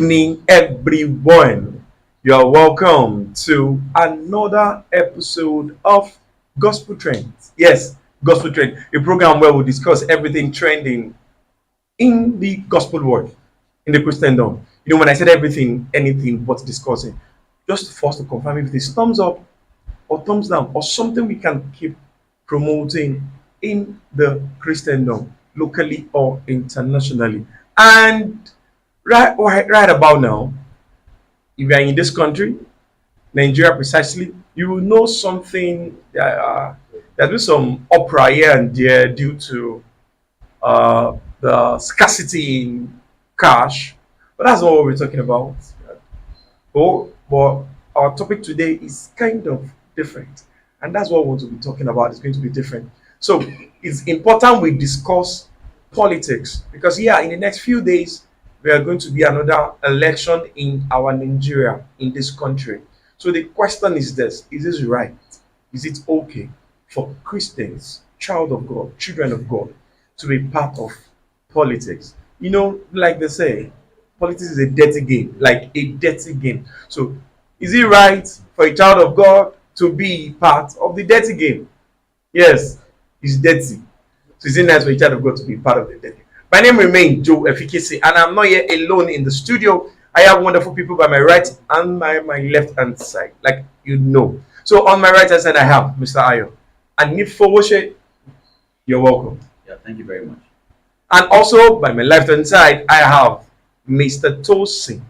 evening, everyone. You are welcome to another episode of Gospel Trends. Yes, Gospel Trend, a program where we discuss everything trending in the gospel world, in the Christendom. When I said everything, anything but discussing, just for us to confirm if it's thumbs up or thumbs down or something we can keep promoting in the Christendom, locally or internationally. And right about now, if you are in this country, Nigeria precisely, you will know something. There's been some uproar here and there due to the scarcity in cash, but that's not what we're talking about. But our topic today is kind of different, and that's what we want to be talking about. It's going to be different. So it's important we discuss politics because in the next few days there are going to be another election in our Nigeria, in this country. So the question is this: is this right? Is it okay for Christians, child of God, children of God, to be part of politics? Like they say, politics is a dirty game, like a dirty game. So is it right for a child of God to be part of the dirty game? Yes, it's dirty. So is it nice for a child of God to be part of the dirty? My name remains Joe Efikisi, and I'm not here alone in the studio. I have wonderful people by my right and my left hand side, like you know. So on my right hand side, I have Mr. Ayo. And Nifowoshe, you're welcome. Yeah, thank you very much. And also by my left hand side, I have Mr. Tosin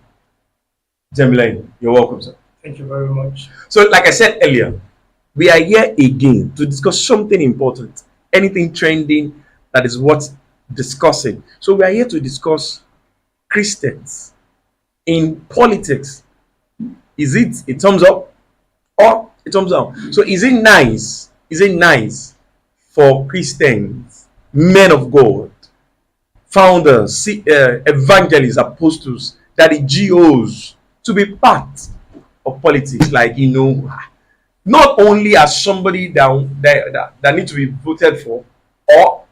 Jemlane. You're welcome, sir. Thank you very much. So, like I said earlier, we are here again to discuss something important, anything trending that is worth discussing. So, we are here to discuss Christians in politics. Is it a thumbs up or a thumbs down? So, is it nice? Is it nice for Christians, men of God, founders, evangelists, apostles, that the GOs to be part of politics? Not only as somebody that needs to be voted for, or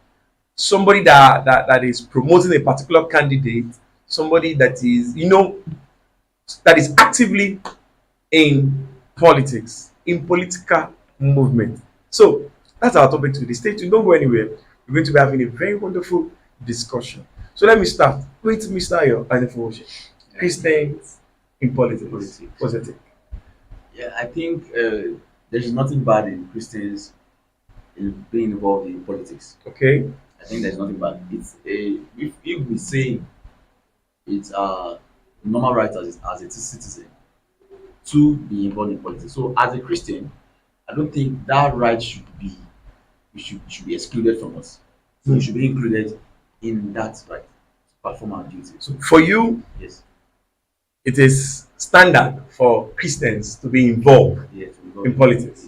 somebody that is promoting a particular candidate, somebody that is actively in politics, in political movement. So that's our topic today. Stay tuned, don't go anywhere. We're going to be having a very wonderful discussion. So let me start with Mr. Ayo and Christians in politics. What's your take? Yeah, I think there's nothing bad in Christians in being involved in politics. Okay. I think there's nothing bad. It's if we say it's normal right as a citizen to be involved in politics. So as a Christian, I don't think that right should be excluded from us. So it should be included in that right to perform our duty. So for you, Yes, it is standard for Christians to be involved yes, in politics.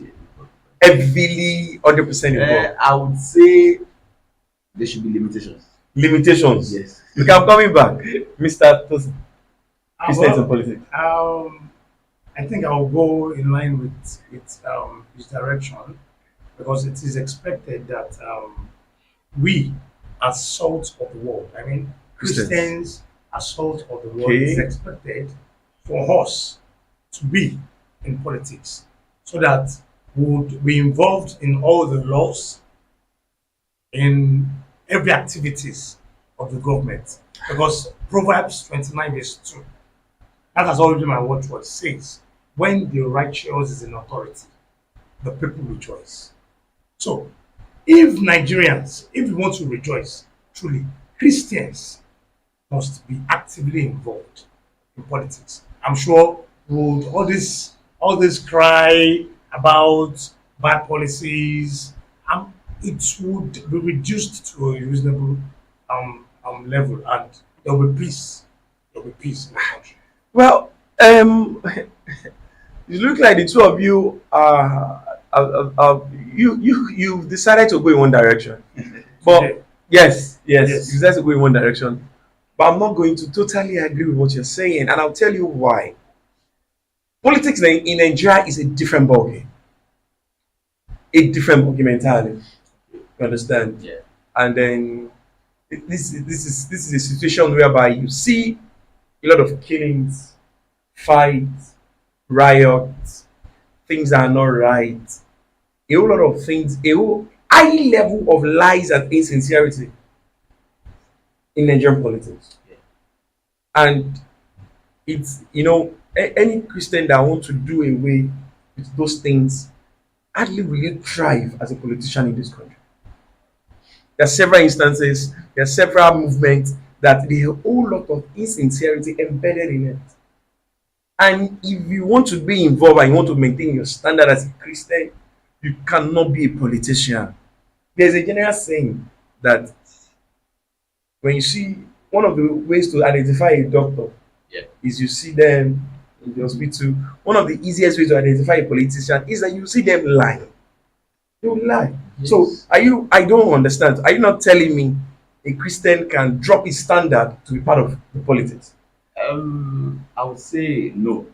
Heavily, 100% involved. I would say there should be limitations. Limitations. Yes. Look, I'm coming back. Mr. Tosin, Christians in politics. I think I'll go in line with his direction because it is expected that we, as salt of the world, I mean, Christians as salt of the world, Okay. it's expected for us to be in politics so that we would be involved in all the laws, in every activities of the government. Because Proverbs 29 verse 2, that has already been my watchword, says, when the righteous is in authority, the people rejoice. So, if Nigerians, if we want to rejoice, truly, Christians must be actively involved in politics. I'm sure would all this cry about bad policies, it would be reduced to a reasonable level, and there will be peace. There will be peace in the country. Well, you look like the two of you you've decided to go in one direction. But Today. yes, Yes. you decided to go in one direction. But I'm not going to totally agree with what you're saying, and I'll tell you why. Politics in Nigeria is a different ballgame. A different ballgame entirely. You understand? Yeah. And then this is a situation whereby you see a lot of killings, fights, riots, things that are not right, a whole lot of things, a whole high level of lies and insincerity in Nigerian politics. And it's, any Christian that wants to do away with those things hardly will you thrive as a politician in this country. There are several instances, there are several movements that there are a whole lot of insincerity embedded in it. And if you want to be involved and you want to maintain your standard as a Christian, you cannot be a politician. There's a general saying that when you see, one of the ways to identify a doctor Yeah. is you see them in the hospital. One of the easiest ways to identify a politician is that you see them lie. They will lie. So Yes. I don't understand. Are you not telling me a Christian can drop his standard to be part of the politics? I would say no.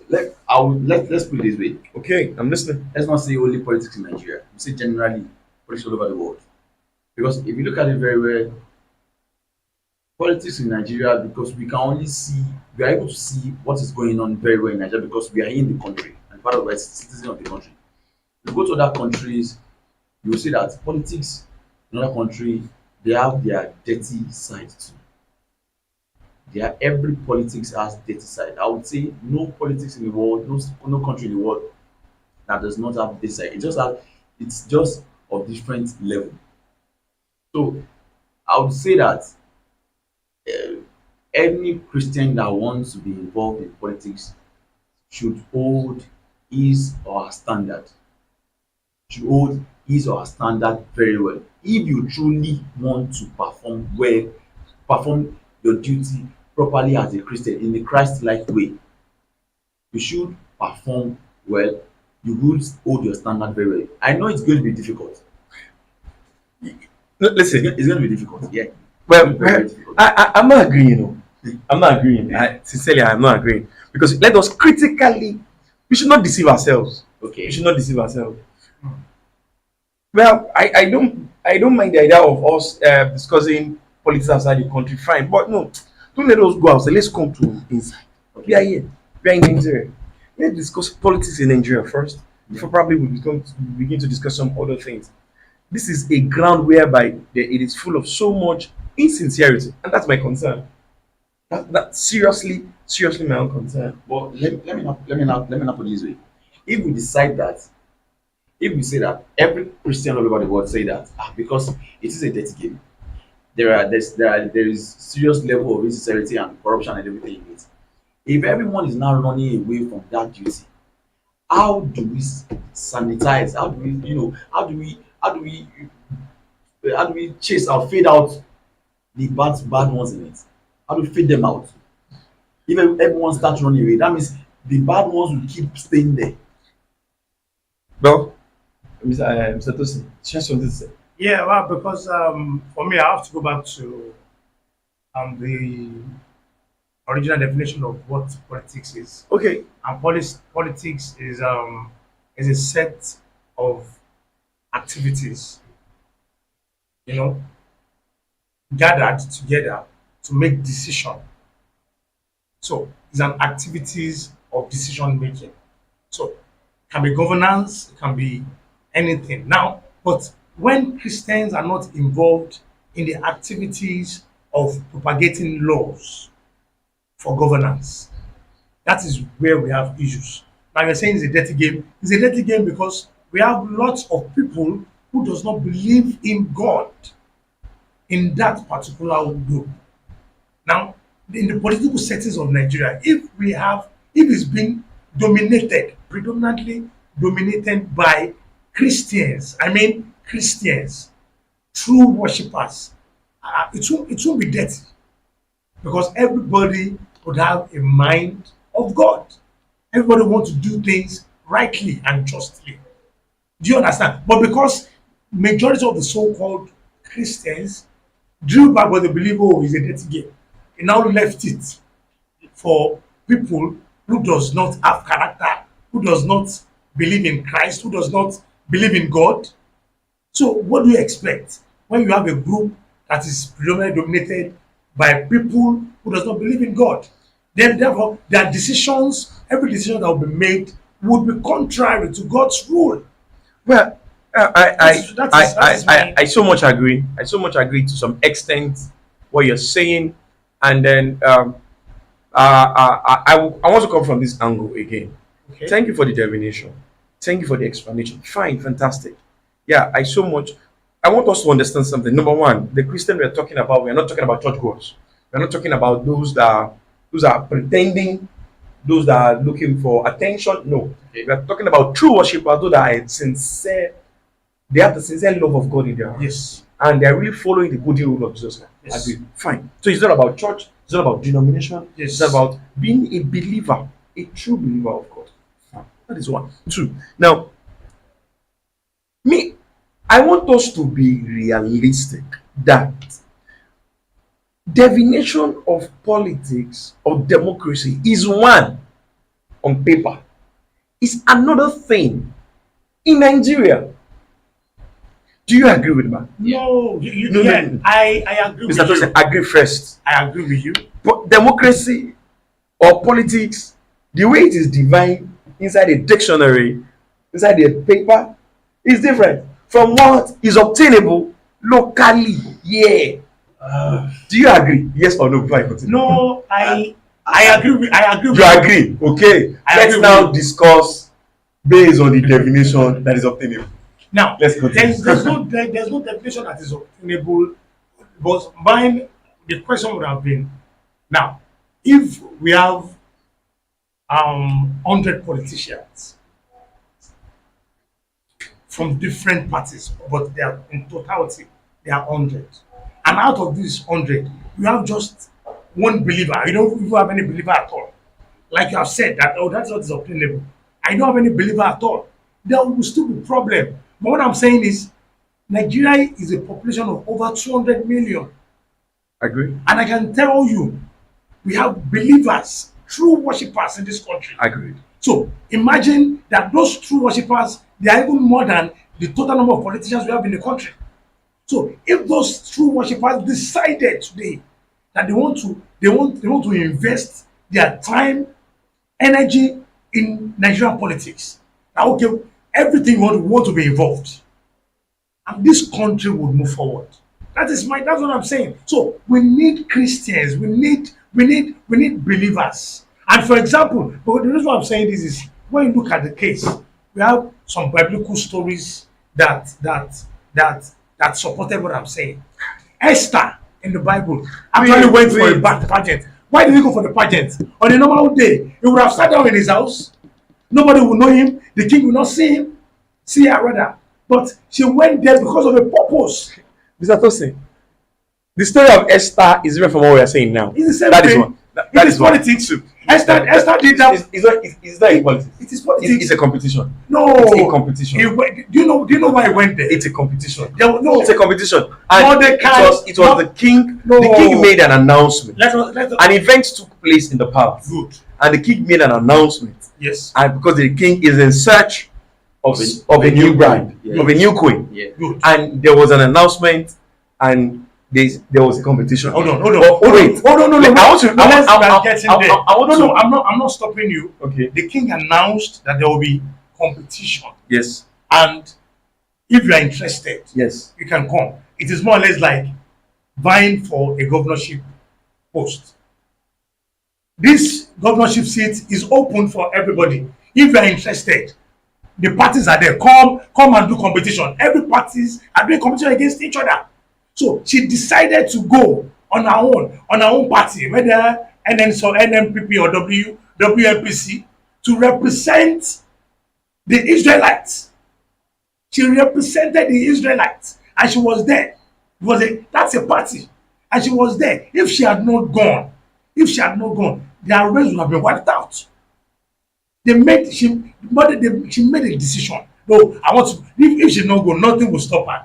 Let's put it this way. Okay, I'm listening. Let's not say only politics in Nigeria. We say generally politics all over the world. Because if you look at it very well, politics in Nigeria, because we are able to see what is going on very well in Nigeria because we are in the country and part of us citizen of the country. If you go to other countries, you will see that politics in other country they have their dirty side too. Every politics has dirty side. I would say no politics in the world, no country in the world that does not have this side. It's just of different level. So I would say that uh, any Christian that wants to be involved in politics should hold his or her standard. Should hold his or her standard very well. If you truly want to perform well, perform your duty properly as a Christian in a Christ-like way, you should perform well. You would hold your standard very well. I know it's going to be difficult. Listen, It's going to be difficult. Yeah. well, Very difficult. I'm not agreeing, I'm not agreeing. Sincerely, I'm not agreeing. Because let us critically, we should not deceive ourselves. Okay. We should not deceive ourselves. Well, I don't mind the idea of us discussing politics outside the country, fine. But no, don't let us go outside. Let's come to inside. We are here. We are in Nigeria. Let's discuss politics in Nigeria first. Before probably we begin to discuss some other things. This is a ground whereby it is full of so much insincerity, and that's my concern. That seriously my own concern. But let me not put it this way. If we decide that, if we say that every Christian all over the world say that because it is a dirty game, there is serious level of insincerity and corruption and everything in it. If everyone is now running away from that duty, how do we sanitize? How do we chase or fade out the bad ones in it? How do we fade them out? If everyone starts running away, that means the bad ones will keep staying there. Well, Mr. Tosin, share something to say. Yeah, well, because for me, I have to go back to the original definition of what politics is. Okay, And politics is a set of activities, you know, gathered together to make decision. So it's an activities of decision making. So it can be governance, it can be anything. Now, but when Christians are not involved in the activities of propagating laws for governance, that is where we have issues. Now you're saying it's a dirty game. It's a dirty game because we have lots of people who does not believe in God in that particular group. Now, in the political settings of Nigeria, if it's been predominantly dominated by Christians, I mean Christians, true worshippers, it won't be dirty because everybody would have a mind of God. Everybody wants to do things rightly and justly. Do you understand? But because majority of the so-called Christians drew back what they believe, oh, is a dirty game, he now left it for people who does not have character, who does not believe in Christ, who does not believe in God. So what do you expect when you have a group that is predominantly dominated by people who does not believe in God. Then therefore their decisions, every decision that will be made would be contrary to God's rule. Well, That is my I so much agree. I so much agree to some extent what you're saying, and then I want to come from this angle again. okay. Thank you for the definition. Thank you for the explanation. Fine, fantastic. Yeah, I so much. I want us to understand something. Number one, the Christian we are talking about, we are not talking about churchgoers. We are not talking about those that are pretending, those that are looking for attention. No, Okay. we are talking about true worshippers, those that are sincere. They have the sincere love of God in their heart, Yes. and they are really following the good rule of Jesus Christ. Yes. Agree. Fine. So it's not about church. It's not about denomination. Yes. It's about being a believer, a true believer of God. Fine. That is one. Two. Now, me, I want us to be realistic that definition of politics of democracy is one on paper. It's another thing in Nigeria. Do you agree with me? No, No, yeah, no. I agree Mr. with you. Tosin, agree first. I agree with you. But democracy or politics, the way it is defined inside a dictionary, inside a paper, is different from what is obtainable locally. Yeah. Do you agree? Yes or no? Before I continue. No, I agree with You agree? Okay. I Let's agree now with you. discuss based on the definition that is obtainable. Now, Let's continue. there's no definition that is obtainable. But mine, the question would have been, now, if we have 100 politicians from different parties, but they are in totality, they are 100. And out of these 100, you have just one believer. You don't even have any believer at all. Like you have said, that oh, that's what is obtainable. I don't have any believer at all. There will still be problem. But what I'm saying is, Nigeria is a population of over 200 million. Agree. And I can tell you, we have believers, true worshippers in this country. Agreed. So imagine that those true worshippers, they are even more than the total number of politicians we have in the country. So if those true worshippers decided today that they want to invest their time, energy in Nigerian politics, that okay, everything we want to be involved, and this country would move forward. That's what I'm saying. So we need Christians, we need believers. And for example, but the reason why I'm saying this is when you look at the case, we have some biblical stories that supported what I'm saying. Esther in the Bible actually went for a pageant. Why did he go for the pageant? On a normal day, he would have sat down in his house. Nobody would know him. The king will not see her rather. But she went there because of a purpose. Mr. Tosin, the story of Esther is different from what we are saying now. It's the same That is thing. one. That It is is one. politics. Two. Esther did that. It's not a politics. It is politics. It's a competition. No, It's a competition. Do you know why he went there? It's a competition. No. It's a competition. Mordecai- It was the king. No. The king made an announcement. Let us. An event took place in the palace, Good. and the king made an announcement. Yes. And because the king is in search of Of a a new new bride, queen. Yeah. of a new queen, Yeah. Good. and there was an announcement, and there was a competition. Hold on. But wait. Hold on. No. I want to. Let's I not get in there. want No, to. I'm not stopping you. Okay. The king announced that there will be competition, Yes. and if you are interested, Yes. you can come. It is more or less like vying for a governorship post. This governorship seat is open for everybody. If you are interested, the parties are there. Come and do competition. Every parties are doing competition against each other. So she decided to go on her own party, whether NNPP or WNPC, to represent the Israelites. She represented the Israelites, and she was there. That's a party, and she was there. If she had not gone, their race would have been wiped out. She made a decision. No, I want to. If she not go, nothing will stop her.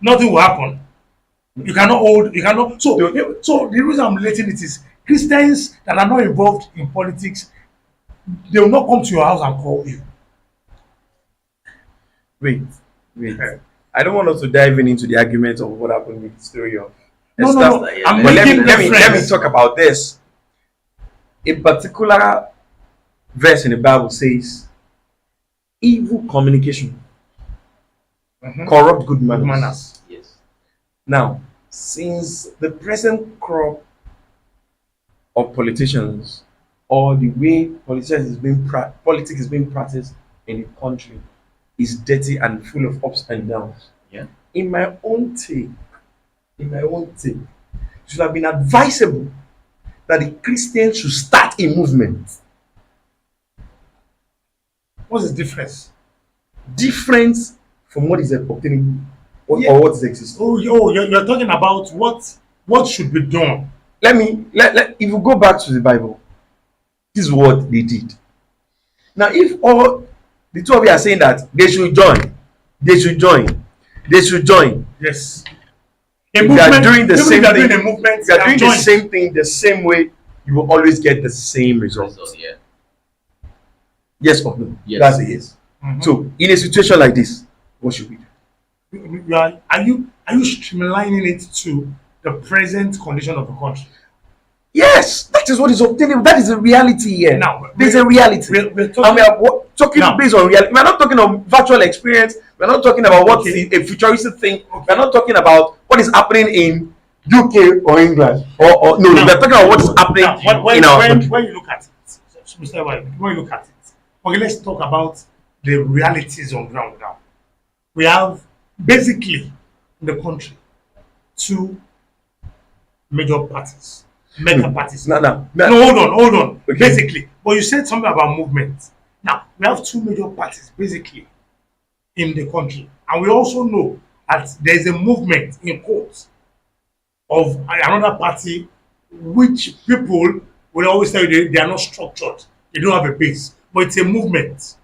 Nothing will happen. You cannot. So the reason I'm relating it is Christians that are not involved in politics, they will not come to your house and call you. Wait. I don't want us to dive into the argument of what happened with the story of No, no, Esther. no. I'm But making let me reference. talk about this. A particular verse in the Bible says, "Evil communication Mhm. corrupt good manners." Manners. Yes. Now, since the present crop of politicians, or the way politics is being practiced in the country, is dirty and full of ups and downs. Yeah. In my own take, it should have been advisable that the Christians should start a movement What's the difference? different from what is obtaining Yeah. or what is existing. You're talking about what should be done. Let if you go back to the Bible, this is what they did. Now, if all the two of you are saying that they should join, they should join, they should join, Yes. if they are doing the even same if they're thing, doing a movement, if they are they doing have the joined. same thing the same way, you will always get the same result. So, yeah. Yes or no? Yes. That's a yes. Mhm. So, in a situation like this, what should we do? Are you streamlining it to the present condition of the country? Yes, that is what is obtainable. That is a reality here. Now, There's a reality. we're And talking, we are talking Now- based on reality. We're not talking of virtual experience. We're not talking about what's Okay. a futuristic thing. We're not talking about what is happening in UK or England. Or no, Now- we're talking about what is happening now, in our when country. you look at it, Mr. White, when you look at it, okay, let's talk about the realities on ground now. We have basically in the country two major parties, mega parties. No. No, hold on. Okay. Basically, but you said something about movement. Now we have two major parties basically in the country, and we also know that there is a movement in quotes of another party, which people will always tell you they are not structured, they don't have a base, but it's a movement,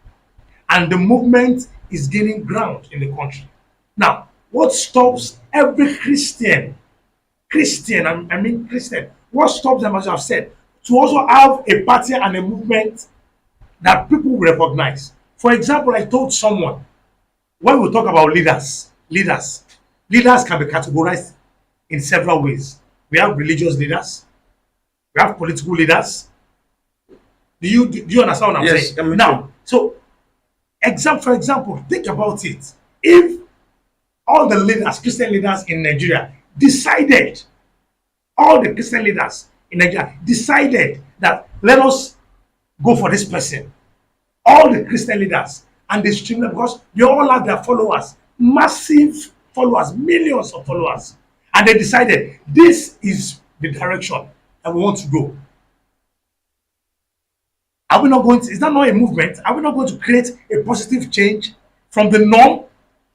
and the movement is gaining ground in the country. Now, what stops every Christian, I mean Christian, what stops them, as you have said, to also have a party and a movement that people will recognize? For example, I told someone, when we talk about leaders can be categorized in several ways. We have religious leaders, we have political leaders. Do you understand what I'm Yes, saying? I'm with Now, so for example, think about it. If all the leaders, Christian leaders in Nigeria, decided, all the Christian leaders in Nigeria decided that let us go for this person, all the Christian leaders, and they stream them because they all have their followers, massive followers, millions of followers, and they decided this is the direction that we want to go. Are we not going to? Is that not a movement? Are we not going to create a positive change from the norm?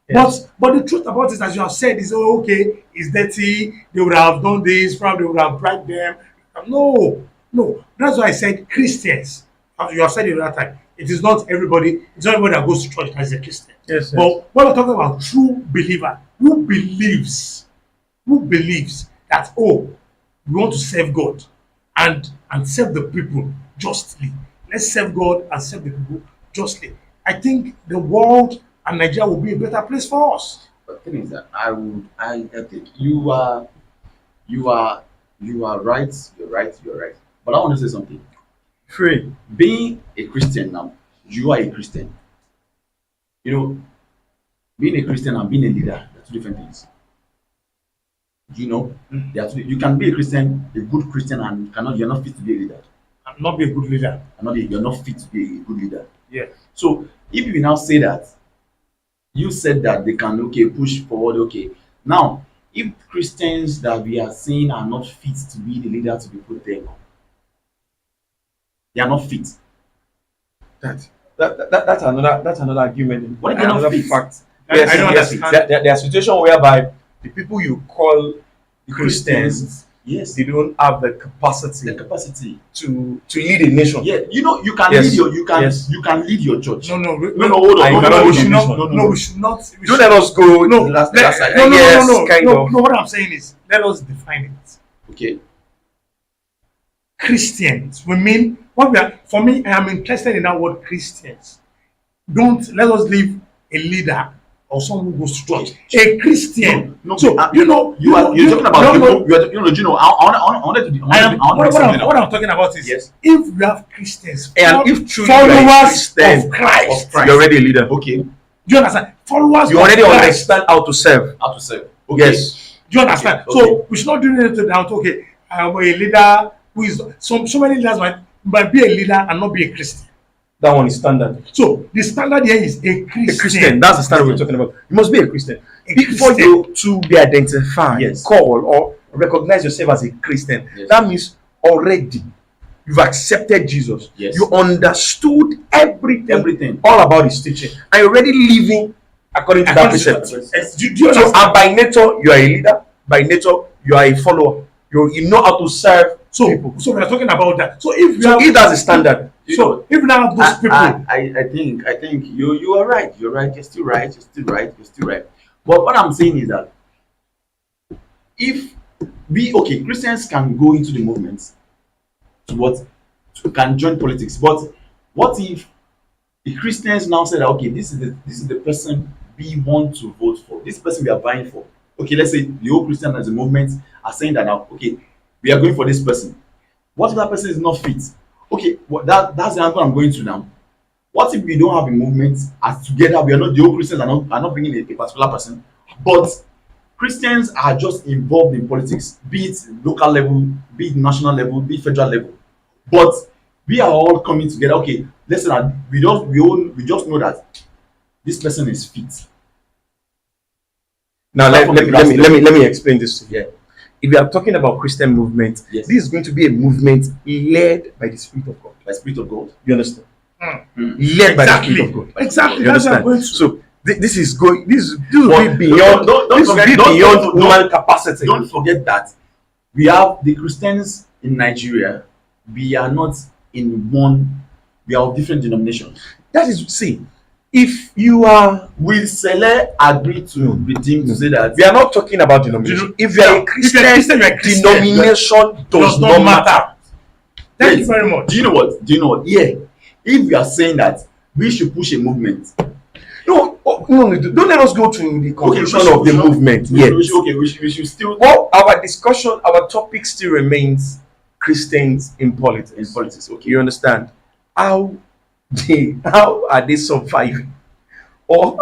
Yes. But the truth about it, as you have said, is okay, it's dirty, they would have done this, probably would have bribed them. No. That's why I said Christians. As you have said it the other time. It's not everybody that goes to church that is a Christian. Yes. But when we're talking about true believer, who believes that we want to serve God and serve the people justly. Let's serve God and serve the people justly. I think the world and Nigeria will be a better place for us. But the thing is that I think you are right. You're right. But I want to say something. Free. Being a Christian now, you are a Christian. You know, being a Christian and being a leader, they're two different things. You know, they are you can be a Christian, a good Christian, and you're not fit to be a leader. I'm not be a good leader. You're not fit to be a good leader. Yeah. So if you now say that, you said that they can push forward, Now, if Christians that we are seeing are not fit to be the leader to be put there, they are not fit. That's another argument. What if they're not Another fit? fact. I Yes, don't yes. understand. There are situations whereby the people you call Christians, Yes, they don't have the capacity the capacity. to lead a nation. Yeah, you can Yes. lead Yes. you can lead your church. No, hold on. I cannot we lead should the not. nation. No, we should not. We Don't should- let us go No, to the last let- side. no, Yes, no. kind of. No, what I'm saying is, let us define it. Okay. Christians. We mean what we are. For me, I am interested in that word Christians. Don't let us leave a leader or someone who goes to church. A Christian. No, So you're talking about I wanted to what I'm talking about is, yes, if you have Christians And if truly you are a followers Christian of Christ, you're already a leader. okay, do you understand? Followers You of already Christ. understand how to serve. how to serve. Okay. Yes. Do you understand? Okay. So we should not do anything down to, okay, I'm a leader who is so many leaders might be a leader and not be a Christian. That one is standard. So the standard here is a Christian. A Christian. That's the standard we're talking about. You must be a Christian. A Before Christian. you to be identified, Yes. call or recognize yourself as a Christian, Yes. that means already you've accepted Jesus. Yes. You understood everything Everything. all about his teaching, and you're already living according to that precept. Do you So, understand? and by nature, you are a leader. By nature, you are a follower. You know how to serve people. So we are talking about that. So if you So have, if that's a standard, so if now those people, I think you are right. You're right. You're still right. You're still right. You're still right. But what I'm saying is that if Christians can go into the movement can join politics, but what if the Christians now say that, okay, this is the person we want to vote for, this person we are vying for. Okay, let's say the whole Christian as a movement are saying that now, okay, we are going for this person. What if that person is not fit? Okay, that's the answer I'm going to now. What if we don't have a movement as together? We are not, the whole Christians are not bringing a particular person, but Christians are just involved in politics, be it local level, be it national level, be it federal level. But we are all coming together. Okay, let's say that we just know that this person is fit. now Start let from the me explain this to you. Yeah. If you are talking about Christian movement, Yes. this is going to be a movement led by the Spirit of God. By Spirit of God. You understand? Mm. Led by the Exactly. Spirit of God. Exactly. You That's what I'm understand? going to. So this is going. This will But be beyond. don't This will forget- be don't- beyond don't- human capacity. Don't forget that we have the Christians in Nigeria. We are not in one. We are of different denominations. That is, see, if you are, Will Sele agree to redeem to say that we are not talking about denomination. If you are a Christian, you're a Christian. denomination does not matter. Thank Wait, you very much. Do you know what? Yeah. If we are saying that we should push a movement, No, don't let us go to the conclusion we should- of the movement yet. we should still Well, our discussion, our topic still remains Christians in politics. in politics. Okay. You understand? How are they surviving? Or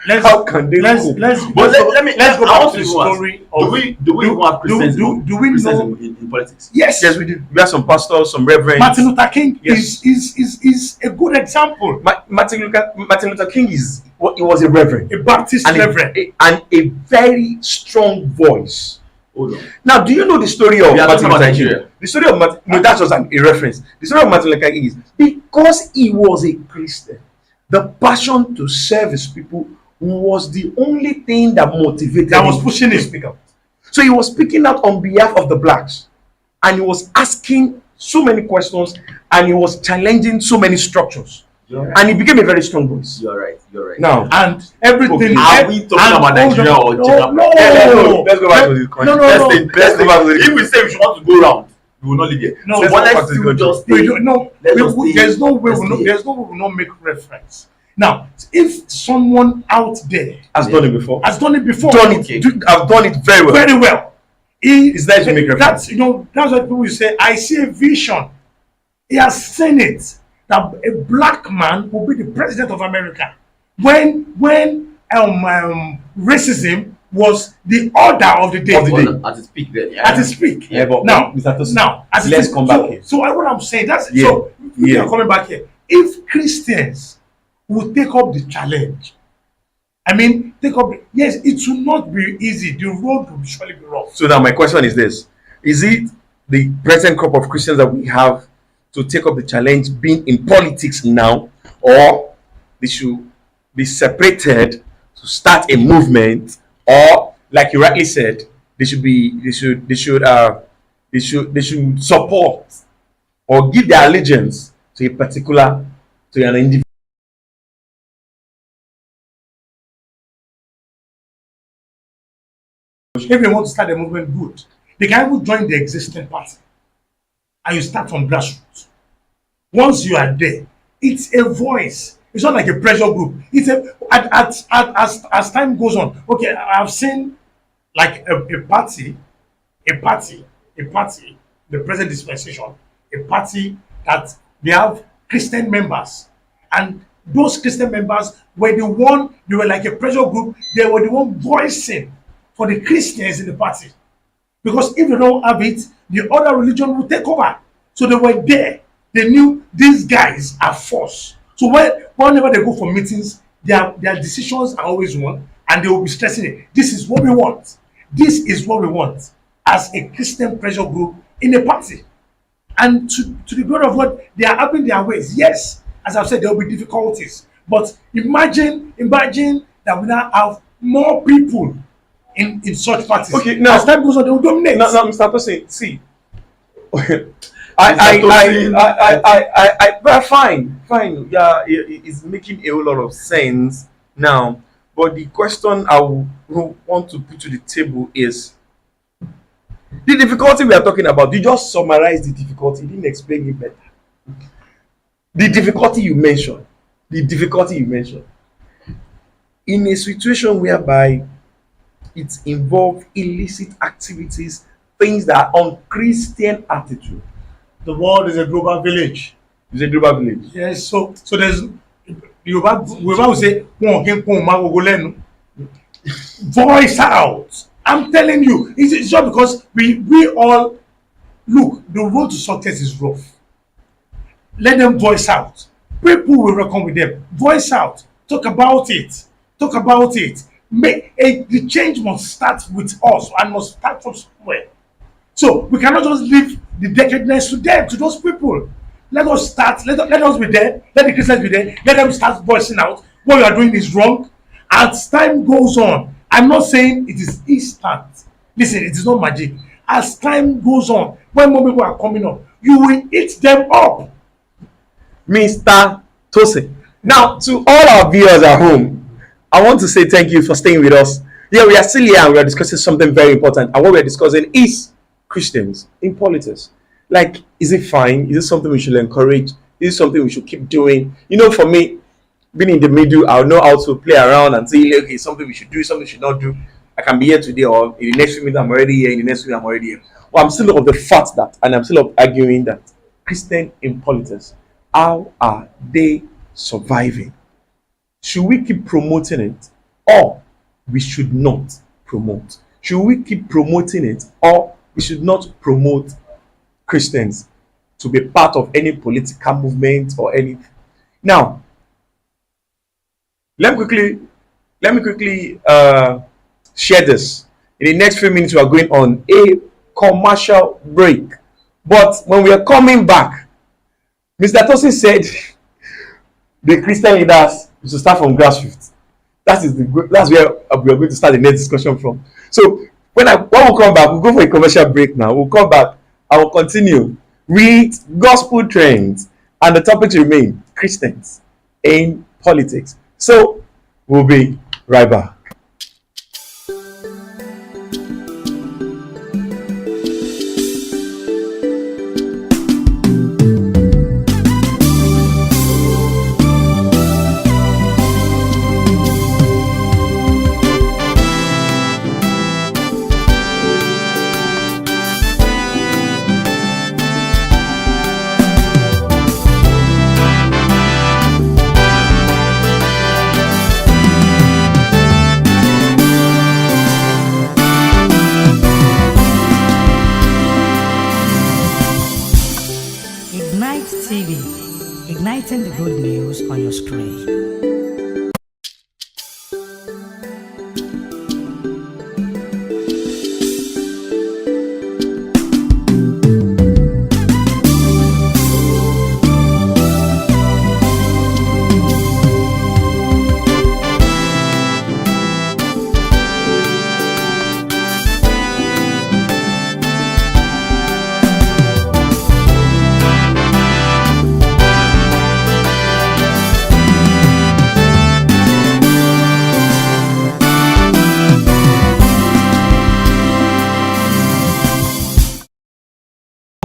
how can they cope? But let's go I back want to the to ask, story Do of. we even have Christians? do we Christians know? in politics? Yes. Yes, we do. We have some pastors, some reverends. Martin Luther King Yes. is a good example. Martin Luther King he was a reverend. A Baptist And reverend. a very strong voice. Hold on. Now, do you know the story of We are Martin talking about Luther King? Nigeria. The story of Martin, no, that's just a reference. The story of Martin Luther King is because he was a Christian, the passion to serve his people was the only thing that motivated That was him pushing to him. speak out. So he was speaking out on behalf of the blacks, and he was asking so many questions, and he was challenging so many structures, You're right. and he became a very strong voice. You're right. You're right. Now, And everything. Are we talking and- about Nigeria or no, general? no, let's go back to the question. No, no, Let's no. go back to it. If we say we should want to go round, we will not leave here. No, So, let's but go let's back to the still country. just No, stay. you- no, Let's just stay. there's no way Let's we will stay. there's no way we will not make reference. Now, if someone out there Has done it before. has done it before, Okay. I've done it very well. very well, It's nice to make reference. that's what people say. I see a vision. He has seen it that a black man will be the president of America. When racism was the order of the day. Of the day. Well, at its peak then. Yeah. At its peak. Yeah, but now, Mr. Tosin, now, as it let's is- come so, back here. So what I'm saying, that's Yeah. so we Yeah. are coming back here. If Christians will take up the challenge, yes, it will not be easy. The road will surely be rough. So now my question is this: is it the present crop of Christians that we have to take up the challenge being in politics now, or they should be separated to start a movement, or like you rightly said, they should support or give their allegiance to an individual? If they want to start a movement, good. They can even join the existing party, and you start from grassroots. Once you are there, it's a voice. It's not like a pressure group. It's a as time goes on. Okay, I've seen like a party, a party, the present dispensation, a party that they have Christian members, and those Christian members were the one. They were like a pressure group. They were the one voicing for the Christians in the party. Because if they don't have it, the other religion will take over. So they were there. They knew these guys are force. So whenever they go for meetings, their decisions are always one, and they will be stressing it. This is what we want. This is what we want as a Christian pressure group in a party. And to the glory of God, they are having their ways. Yes, as I've said, there will be difficulties. But imagine that we now have more people in such parties. Okay, now as time goes on, they will dominate. now, Mr. Tosin, see, Mr. Tosin, well, fine. Yeah, it's making a whole lot of sense now. But the question I will want to put to the table is the difficulty we are talking about. You just summarized the difficulty, you didn't explain it better. The difficulty you mentioned, in a situation whereby it involves illicit activities, things that are unchristian attitude. The world is a global village. It's a global village. Yes, so there's Yoruba will say, "Wọn kì í pọ́n máa gbogbo lẹ́nu." Voice out. I'm telling you, it's just because we all look. The road to success is rough. Let them voice out. People will reckon with them. Voice out. Talk about it. The change must start with us and must start from somewhere. So we cannot just leave the decadence to them, to those people. Let us start. Let us be there. Let the Christians be there. Let them start voicing out what you are doing is wrong. As time goes on, I'm not saying it is instant. Listen, it is not magic. As time goes on, when more people are coming up, you will eat them up. Mr. Tosin. Now, to all our viewers at home, I want to say thank you for staying with us. Yeah, we are still here and we are discussing something very important. And what we are discussing is Christians in politics. Like, is it fine? Is it something we should encourage? Is it something we should keep doing? You know, for me, being in the middle, I'll know how to play around and say, okay, something we should do, something we should not do. I can be here today, or in the next few minutes, I'm already here. In the next few minutes, I'm already here. Well, I'm still of the fact that, and I'm still of arguing that Christian in politics, how are they surviving? Should we keep promoting it, or we should not promote? Should we keep promoting it, or we should not promote Christians to be part of any political movement or anything? Now, let me quickly share this. In the next few minutes, we are going on a commercial break. But when we are coming back, Mr. Tosin said the Christian leaders should start from grassroots. That's where we are going to start the next discussion from. So when we come back, we'll go for a commercial break now. We'll come back. I will continue with gospel trends, and the topics remain Christians in politics. So we'll be right back. Ignite TV, igniting the good news on your screen.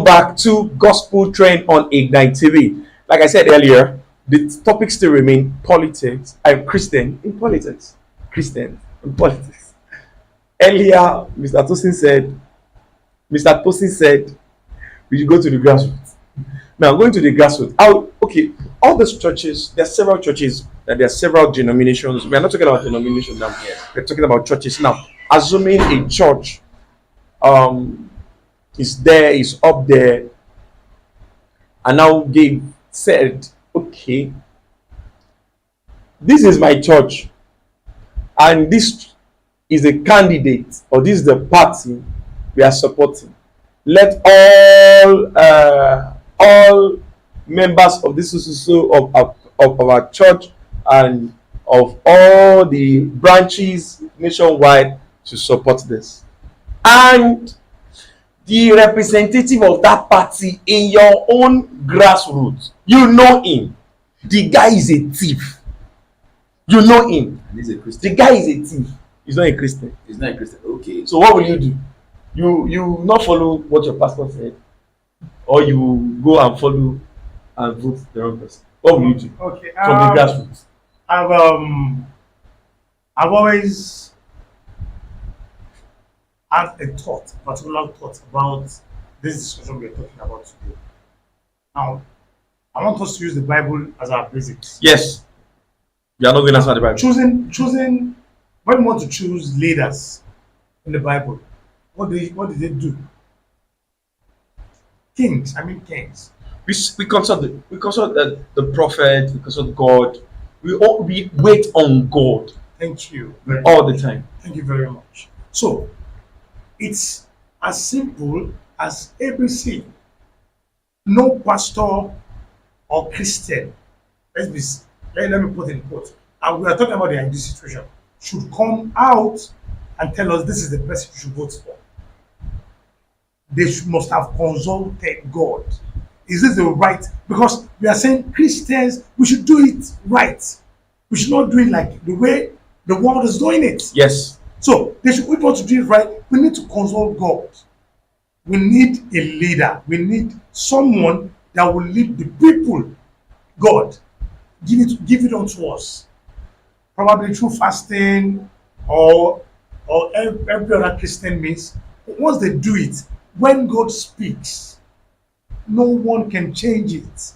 Back to gospel trend on Ignite TV. Like I said earlier, the topic still remain politics. I'm Christian in politics. Christian in politics. Earlier, Mr. Tosin said we should go to the grassroots. Now, going to the grassroots. Okay, all these churches, there are several churches, and there are several denominations. We are not talking about denominations now. We're talking about churches now. Assuming a church is up there, and now they said, okay, this is my church, and this is a candidate, or this is the party we are supporting. Let all members of this of our church and of all the branches nationwide to support this. And the representative of that party in your own grassroots, you know him. The guy is a thief. You know him. And he's a Christian. The guy is a thief. He's not a Christian. He's not a Christian. Okay. So what will you do? You not follow what your pastor said, or you go and follow and vote the wrong person? What will you do? Okay. From the grassroots. I've always had a particular thought about this discussion we're talking about today. Now, I want us to use the Bible as our basics. Yes. You are not going to answer the Bible. Choosing when we want to choose leaders in the Bible, what did they do? Kings. We consult the prophet. We consult God. We wait on God. Thank you. All the time. Thank you very much. So it's as simple as ABC. No pastor or Christian, let me put in quotes, and we are talking about the ideal situation, should come out and tell us this is the person you should vote for. They must have consulted God. Is this the right? Because we are saying Christians, we should do it right. We should not do it like the way the world is doing it. Yes. So we want to do it right. We need to consult God. We need a leader. We need someone that will lead the people. God, give it unto us. Probably through fasting or every other Christian means. Once they do it, when God speaks, no one can change it.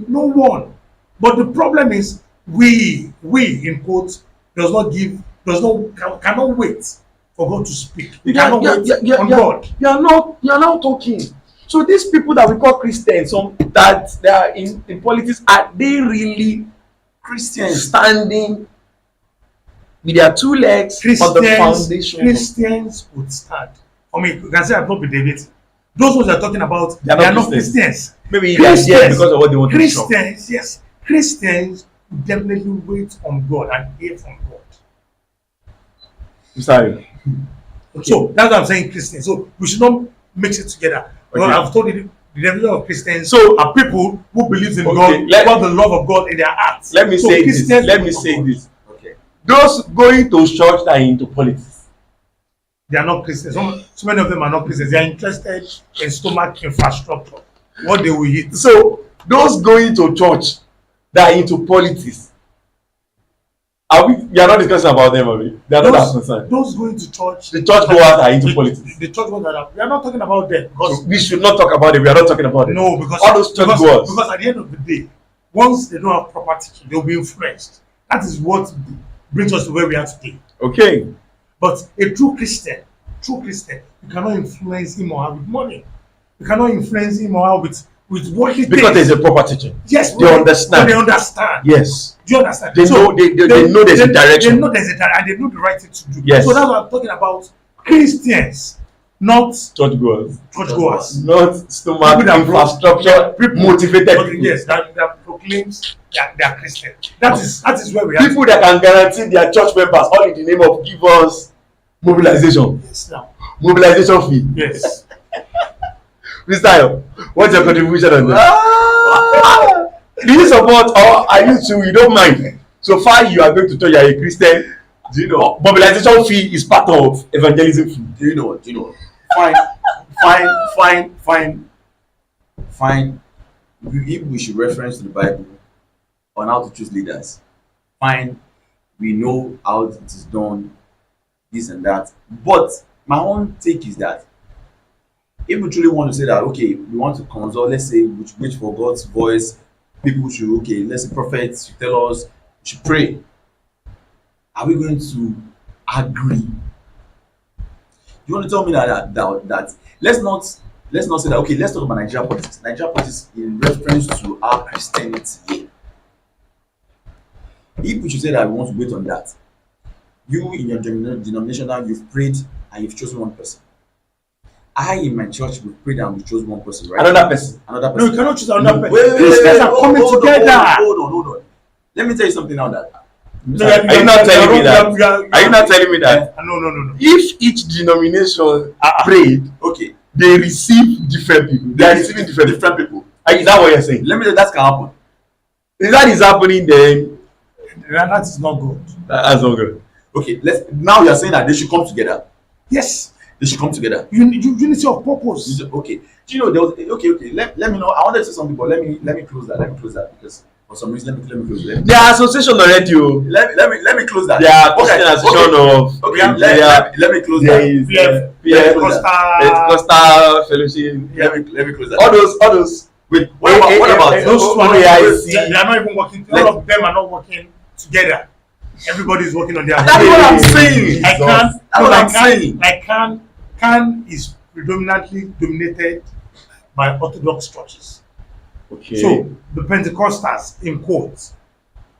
No one. But the problem is we in quotes cannot wait for God to speak. We cannot wait on God. You are not talking. So these people that we call Christians, that they are in politics, are they really Christians standing with their two legs on the foundation? Christians would stand. You can say I'm not with David. Those ones are talking about, they are not Christians. Maybe they are there because of what they want to show. Christians, yes. Christians would definitely wait on God and hear from God. I'm sorry. Okay. So that's what I'm saying, Christians. So we should not mix it together. Because I've told you the definition of Christians are people who believe in God, who have the love of God in their hearts. Let me say this. Okay. Those going to church that are into politics, they are not Christians. So many of them are not Christians. They are interested in stomach infrastructure, what they will eat. So those going to church that are into politics, we are not discussing about them, are we? They are not concerned. Those going to church, the church goers are into politics. The church goers we are not talking about them because we should not talk about it. We are not talking about it. No, because all those church goers. Because at the end of the day, once they don't have proper teaching, they will be influenced. That is what brings us to where we are today. Okay. But a true Christian, you cannot influence him or her with money. You cannot influence him or her with worldly things. Because there's a proper teaching. Yes, they understand. They understand. Yes. Do you understand? They know there's a direction. They know there's a direction and they know the right thing to do. Yes. So that's what I'm talking about. Christians, not church goers. Not stomach infrastructure motivated people. Yes, that proclaims they are Christian. That is where we are. People that can guarantee their church members all in the name of give us mobilization. Yes, now. Mobilization fee. Yes. Mr. Ayo, what's your contribution on that? Do you support or are you too? You don't mind? So far, you are going to tell you are a Christian. Do you know? Mobilization fee is part of evangelism fee. Do you know? Fine. If we should reference to the Bible, on how to choose leaders. Fine, we know how it is done, this and that. But my own take is that if we truly want to say that, okay, we want to consult, let's say we should wait for God's voice, people should, okay, let's say prophets should tell us, we should pray. Are we going to agree? You want to tell me that let's not say that, okay, let's talk about Nigeria politics. Nigeria politics in reference to our Christianity. If we should say that we want to wait on that, you in your denomination now, you've prayed and you've chosen one person. I in my church, we've prayed and we chose one person, right? Another person. Another No, person. you cannot choose another person. Wait, Christians are coming together. Hold on. Let me tell you something now that. No, Are you not telling me that? Are you not telling me that? No. If each denomination prayed, Okay, they receive different people. They are receiving different people. Is that what you're saying? Let me tell you, that can happen. If that is happening, then That is not good. that's not good. Okay, now you're saying that they should come together. Yes, They should come together. unity of purpose. Okay. Do you know there was okay. Let me know. I wanted to say something, but let me close that. Because for some reason let me close that. There are association already. Let me close that. There are Okay, Christian association of. Okay, let me close There that. is We have Pentecostal fellowship. Let me close that. All those. Wait, what about Those two are OAIC? they are not even working. All of them are not working together. Everybody is working on their own. That's what I'm saying. I can't. That's what I'm saying. Can is predominantly dominated by Orthodox churches. Okay. So the Pentecostals, in quotes,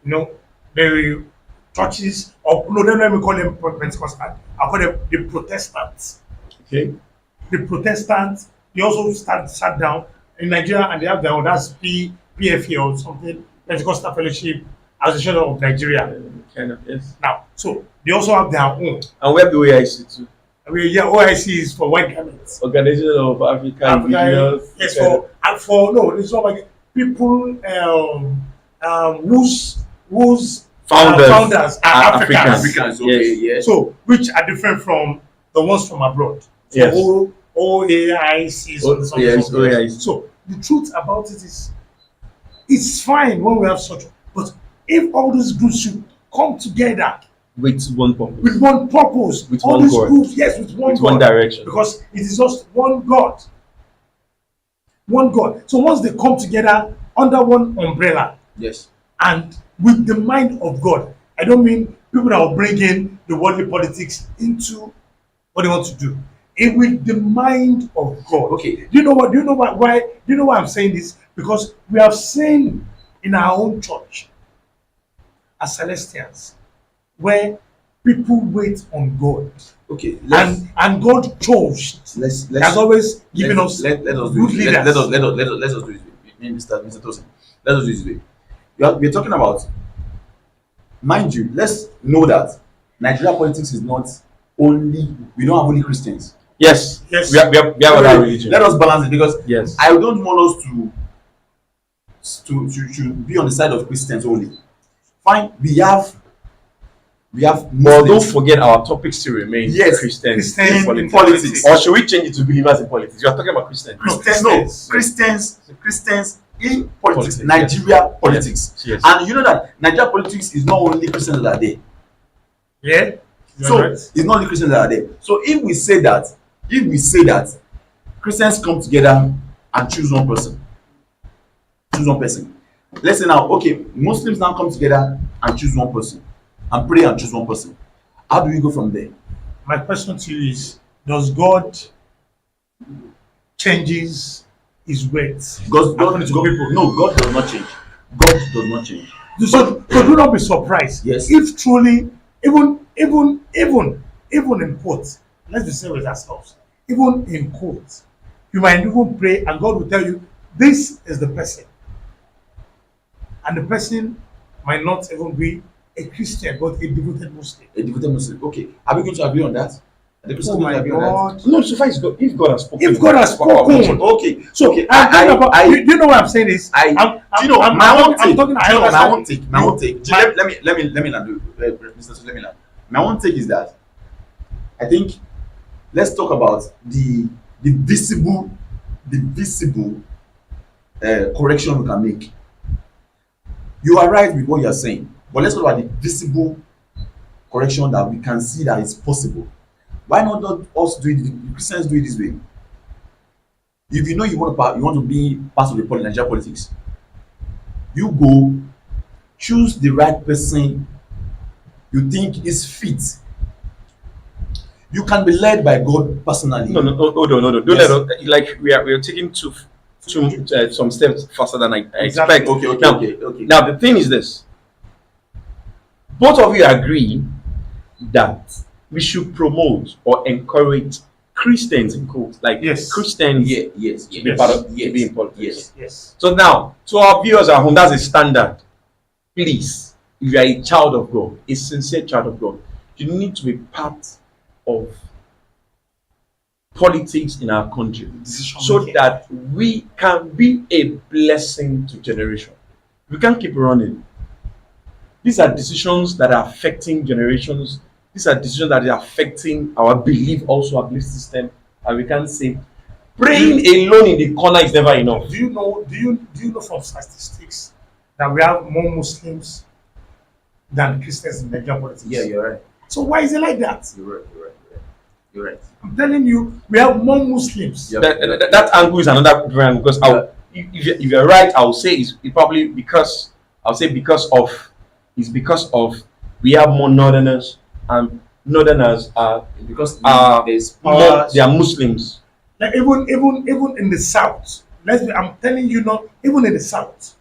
the churches, or no, let me call them Pentecostals. I call them the Protestants. Okay. The Protestants, they also sat down in Nigeria and they have their own, that's PFA or something, Pentecostal Fellowship Association of Nigeria. Kind of, yes. Now, so they also have their own. And where do OAIC too? OIC is for white garments. Organization of African Indigenous. Yes, no, it's not like people whose founders are Africans. Africans, okay, yes. So, which are different from the ones from abroad. So Yes. OAIC. Yes, OAIC. So the truth about it is, it's fine when we have such, but if all these groups should come together With one purpose. with one purpose, With all one these God. groups, yes, with one With God, one direction. because it is just one God. One God. So once they come together under one umbrella Yes. and with the mind of God, I don't mean people that will bring in the worldly politics into what they want to do. It with the mind of God. Okay. Do you know what? Do you know what? Why? Do you know why I'm saying this? Because we have seen in our own church as Celestians where people wait on God, Okay. and God chose. Let's Has always given us let us do good it. leaders. Let us do it. Mr. Tosin. Let us do it this way. We're talking about, mind you, let's know that Nigeria politics is not only, we don't have only Christians. Yes. Yes. We have other religion. Let us balance it, because Yes. I don't want us to be on the side of Christians only. Fine, we have But Muslims. don't forget our topic still remains Yes, Christians Christians in in politics. politics. Or should we change it to believers in politics? You are talking about Christians. Christians in politics, Politics, Nigeria politics. Yes. And you know that Nigeria politics is not only Christians that are there. Yeah. You're So right. it's not only Christians that are there. So if we say that Christians come together and choose one person. Let's say now, okay, Muslims now come together and choose one person, and pray and choose one person. How do we go from there? My question to you is: does God changes His words? God According to people. No, God does not change. God does not change. So do not be surprised. Yes. If truly, even in quotes, let's be serious with ourselves. Even in quotes, you might even pray and God will tell you, this is the person. And the person might not even be a Christian, but a devoted Muslim. A devoted Muslim. Okay, are we going to agree on that? Are the Christians Oh going to my agree on God. No, so far is God. If God has spoken. If God has spoken. that? Okay. So, okay. I'm talking about, do you know what I'm saying is? do you know I'm my own talking- I'm talking- I understand. my own take. Let me land. Mr. Let me land. My own take is that I think let's talk about the visible correction we can make. You are right with what you are saying, but let's talk about the visible correction that we can see that it's possible. Why not us do it? The Christians do it this way. If you know you want to be part of the Nigerian politics, you go choose the right person you think is fit. You can be led by God personally. No, hold on. Don't Yes. let us, like we are taking some steps faster than I Exactly. expect. Okay. Now the thing is this: both of you agree that we should promote or encourage Christians in quotes, like Yes. Christians Yes. to be part of to be in politics. Yes. Yes. So now, to our viewers at home, that's a standard. Please, if you are a child of God, a sincere child of God, you need to be part of politics in our country so that we can be a blessing to generation. We can't keep running. These are decisions that are affecting generations. These are decisions that are affecting our belief, also our belief system. And we can't say praying alone in the corner is never enough. Do you know from statistics that we have more Muslims than Christians in Nigerian politics? Yeah, you're right. So why is it like that? You're right. I'm telling you, we have more Muslims. Yeah. That angle is another angle because if you're right, I'll say it's probably because we have more northerners, and northerners are Because there's more, power. they are Muslims. Like even in the south. I'm telling you now, even in the south,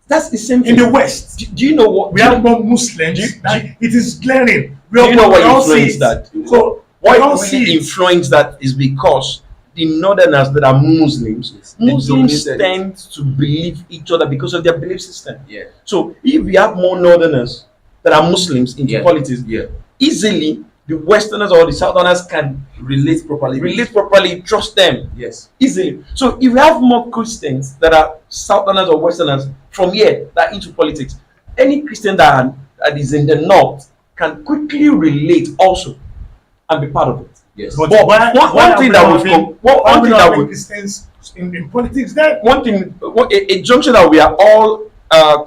That's the same in thing. the west, Do you know what? we have more Muslims. do you- that it is glaring. Do you know we all what see influenced it. that? So we What all see really it. influenced that is because the northerners that are Muslims, They Muslims dominated it. tend to believe each other because of their belief system. Yeah. So if we have more northerners that are Muslims into Yeah. politics, Yeah. easily the westerners or the southerners can Relate properly. trust them Yes. easily. So if we have more Christians that are southerners or westerners from here that are into politics, any Christian that is in the north can quickly relate also and be part of it. Yes. But But why one thing that would Christians in politics then? a junction that we are all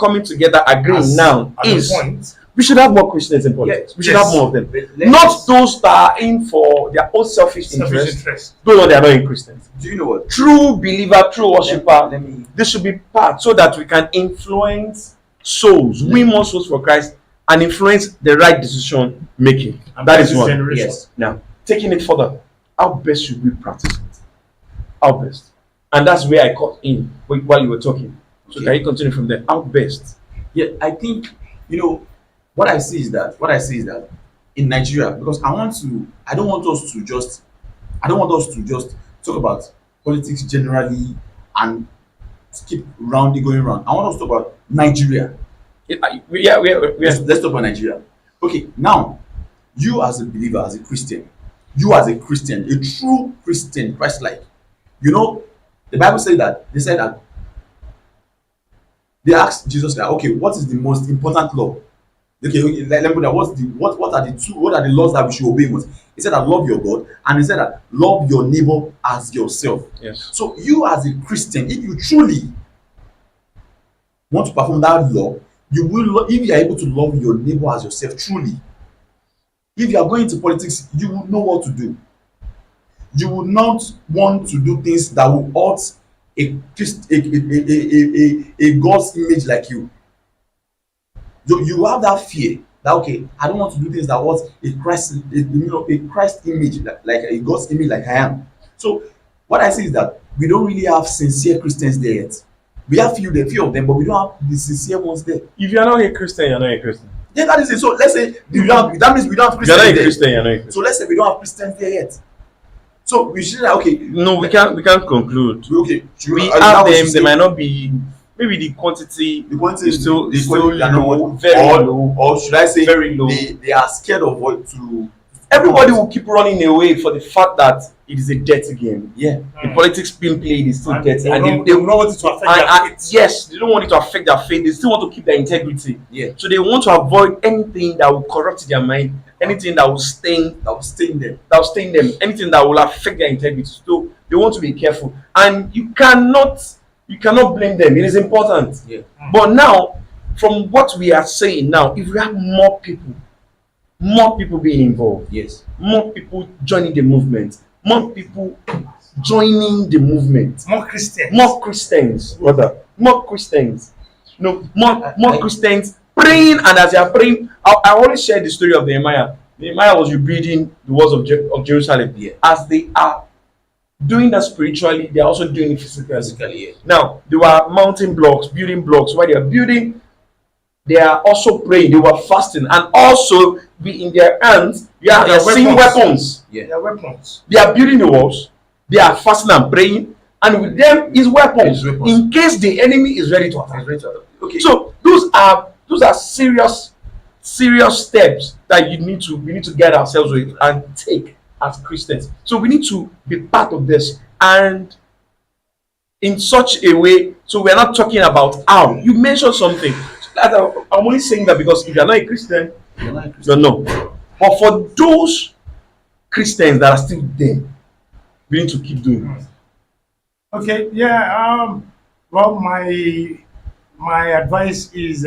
coming together agreeing now At the is point, we should have more Christians in politics. We should Yes. have more of them. Let's- Not those that are in for their own selfish selfish interest. interest. Those are they are not in Christians. Do you know what? True believer, true worshiper, Let me. this should be part so that we can influence souls, win more souls for Christ, and influence the right decision making. And That is this one. generation. Yes. Now, taking it further, how best should we practice it? How best? And that's where I cut in while you were talking. So Okay. can you continue from there? How best? Yeah, I think what I see is that in Nigeria, because I don't want us to just talk about politics generally and keep going round. I want us to talk about Nigeria. Let's talk about Nigeria. Okay, now you as a believer, as a Christian, a true Christian, Christ-like. The Bible said that they asked Jesus that, okay, what is the most important law? Okay, let me put that. What are the laws that we should obey most? He said that love your God, and he said that love your neighbor as yourself. Yes. So you as a Christian, if you truly want to perform that law, if you are able to love your neighbor as yourself truly, if you are going into politics, you will know what to do. You will not want to do things that will hurt a God's image like you. You have that fear that, okay, I don't want to do things that hurt a Christ image, like a God's image like I am. So what I see is that we don't really have sincere Christians there yet. We have few of them, but we don't have the sincere ones there. If you are not a Christian, you're not a Christian. Yeah, that is it. So let's say that means we don't have If you're Christians not a there. Christian, you're not a Christian. So let's say we don't have Christians there yet. So we should okay. No, we can't conclude. Okay, We that have was them. to They say might not be. Maybe the quantity the quantity is still the quantity are low, not very or, low. or should I say Very low. they are scared of what to. Everybody will keep running away for the fact that it is a dirty game. Yeah. The politics being played is still And dirty, they and don't they want it to affect their and faith. yes, they don't want it to affect their faith. They still want to keep their integrity. Yeah. So they want to avoid anything that will corrupt their mind, anything that will stain That will stay in there. them, anything that will affect their integrity. So they want to be careful, and you cannot blame them. It is important. Yeah. But now, from what we are saying now, if we have more people being involved, Yes. more people joining the movement, more people joining the movement, More Christians. more Christians, brother, more Christians, more I- Christians praying, and as they are praying, I always share the story of Nehemiah. Nehemiah was rebuilding the walls of Jerusalem. Yeah. As they are doing that spiritually, they are also doing it physically. Basically, yeah. Now, they were mounting blocks, building blocks. While they are building, they are also praying, they were fasting, and also be in their hands, they are Their seeing weapons. weapons. Their weapons. They are building the walls, they are fasting and praying, and with them is weapons, Is weapons. in case the enemy is ready to attack. Okay. So those are serious steps that we need to get ourselves with and take as Christians. So we need to be part of this, and in such a way, so we're not talking about how you mentioned something. I'm only saying that because if you're not a Christian, You're not a Christian. you know. But for those Christians that are still there, we need to keep doing it. Okay, yeah. Well, my advice is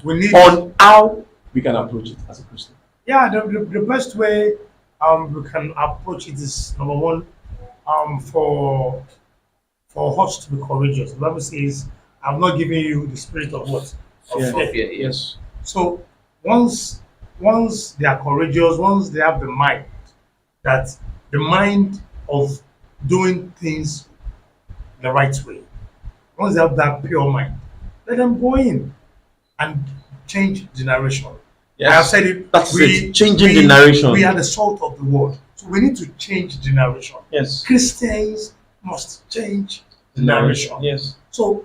we need On how we can approach it as a Christian. yeah the best way we can approach it is number one for us to be courageous. The Bible says, "I've not given you the spirit of what of Yeah. fear." Fear, Yes. So once they are courageous, once they have the mind of doing things the right way, once they have that pure mind, let them go in and change the narration. I have said it. That's it. Changing the narration. We are the salt of the world, so we need to change the narration. Yes. Christians must change the narration. Yes. So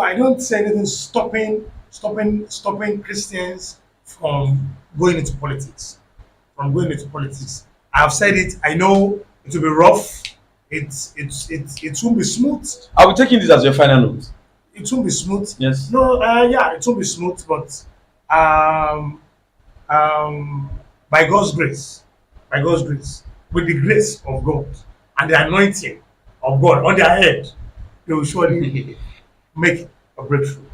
I don't say anything stopping Christians from going into politics. I have said it. I know it will be rough. It won't be smooth. Are we taking this as your final note? It won't be smooth. Yes. No, yeah, it won't be smooth, but by God's grace, with the grace of God and the anointing of God on their head, they will surely make a breakthrough.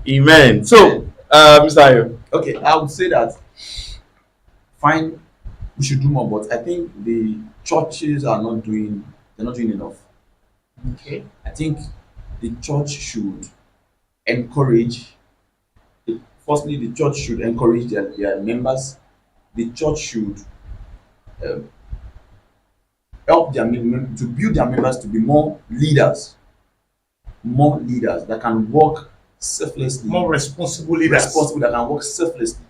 Amen. So, Mr. Ayo. Okay, I would say that fine, we should do more, but I think the churches are not doing enough. Okay. I think the church should encourage. Firstly, the church should encourage their members. The church should help their to build their members to be more leaders that can work selflessly, More responsible leaders. that can work selflessly.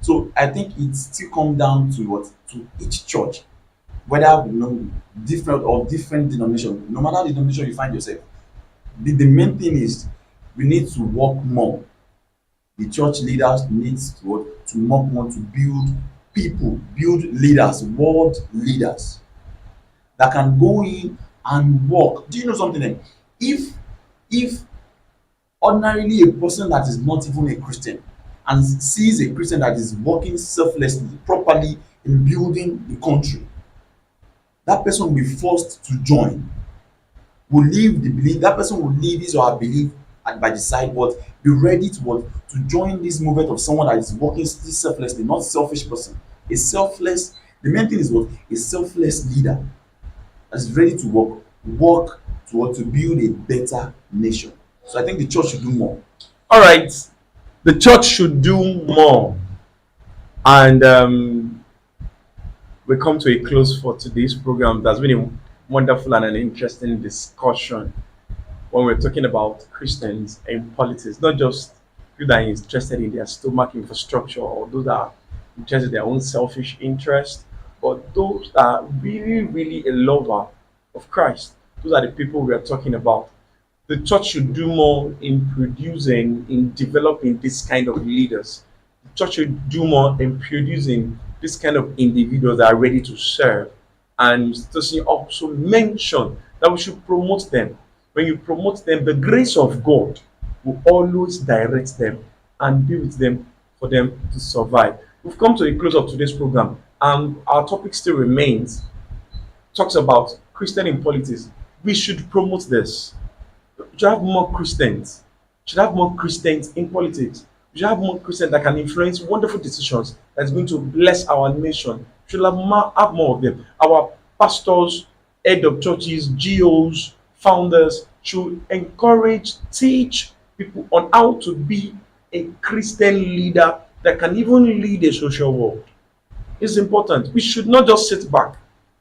So I think it still comes down to each church, whether different denomination, no matter the denomination you find yourself. The main thing is we need to work more. The church leaders need to work more to build leaders, world leaders that can go in and work. Do you know something? If ordinarily a person that is not even a Christian and sees a Christian that is working selflessly, properly in building the country, that person will be forced to join. Will leave the belief. That person will leave his or her belief by the side, but be ready to join this movement of someone that is working selflessly, not selfish person. The main thing is a selfless leader that is ready to work to build a better nation. So I think the church should do more. All right. The church should do more. And we come to a close for today's program. That's been a wonderful and an interesting discussion when we're talking about Christians in politics, not just people that are interested in their stomach infrastructure or those that are interested in their own selfish interest, but those that are really, really a lover of Christ. Those are the people we are talking about. The church should do more in producing, in developing this kind of leaders. The church should do more in producing this kind of individuals that are ready to serve. And Tosin also mentioned that we should promote them. When you promote them, the grace of God will always direct them and be with them for them to survive. We've come to the close of today's program, and our topic still remains, talks about Christian in politics. We should promote this. We should have more Christians. We should have more Christians in politics. We should have more Christians that can influence wonderful decisions that's going to bless our nation. We should have more of them. Our pastors, head of churches, GOs, founders should encourage, teach people on how to be a Christian leader that can even lead a social world. It's important. We should not just sit back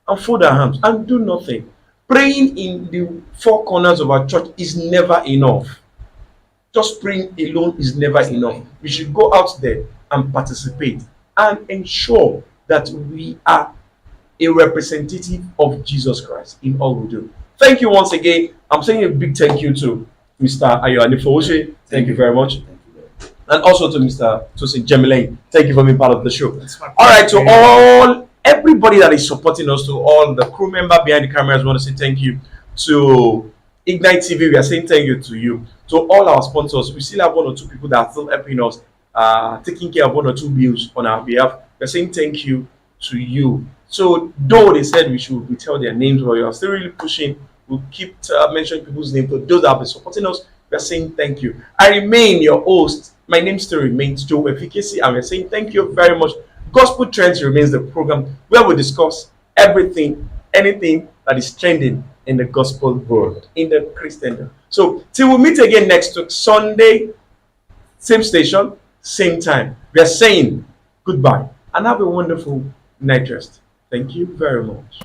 and fold our hands and do nothing. Praying in the four corners of our church is never enough. Just praying alone is never enough. We should go out there and participate and ensure that we are a representative of Jesus Christ in all we do. Thank you once again. I'm saying a big thank you to Mr. Ayo Anifowoshe. Thank you very much. Thank you very much. And also to Mr. Tosin Jemilain. Thank you for being part of the show. It's my All right, to pleasure. everybody that is supporting us, to all the crew member behind the cameras, we want to say thank you. To Ignite TV, we are saying thank you to you. To all our sponsors, we still have one or two people that are still helping us, taking care of one or two bills on our behalf. We're saying thank you to you. So though they said we should tell their names, but we are still really pushing. We'll keep mentioning people's names. But those that have been supporting us, we're saying thank you. I remain your host. My name still remains Joe Efficacy, and we're saying thank you very much. Gospel Trends remains the program where we discuss everything, anything that is trending in the gospel world, in the Christendom. So till we meet again next week, Sunday, same station, same time. We are saying goodbye and have a wonderful night rest. Thank you very much.